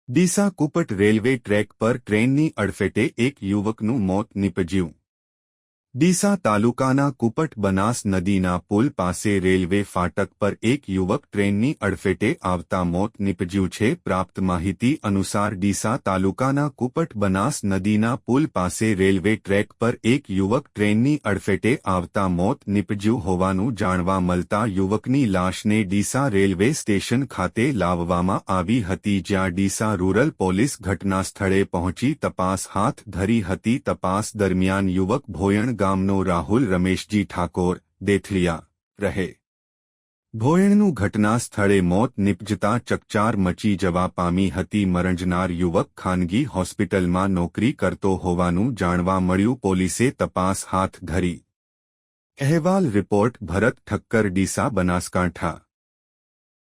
Deesa કુપટ railway track પર ટ્રેનની અડફેટે એક યુવકનું મોત નીપજ્યું। ડીસા તાલુકાના કુપટ બનાસ નદીના પુલ પાસે રેલવે ફાટક પર એક યુવક ટ્રેનની અડફેટે આવતા મોત નીપજ્યું છે। પ્રાપ્ત માહિતી અનુસાર ડીસા તાલુકાના કુપટ બનાસ નદીના પુલ પાસે રેલવે ટ્રેક પર એક યુવક ટ્રેનની અડફેટે આવતા મોત નીપજ્યું હોવાનું જાણવા મળતા યુવકની લાશને ડીસા રેલવે સ્ટેશન ખાતે લાવવામાં આવી હતી, જ્યાં ડીસા રૂરલ પોલીસ ઘટના સ્થળે પહોંચી તપાસ હાથ ધરી હતી। તપાસ દરમિયાન યુવક ભોયણ ગામનો રાહુલ રમેશજી ઠાકોર દેથલિયા રહે ભોયણનું ઘટના સ્થળે મોત નીપજતા ચકચાર મચી જવા પામી હતી। મરણજનાર યુવક ખાનગી હોસ્પિટલમાં નોકરી કરતો હોવાનું જાણવા મળ્યું। પોલીસે તપાસ હાથ ધરી। અહેવાલ રિપોર્ટ ભરત ઠક્કર, ડીસા, બનાસકાંઠા।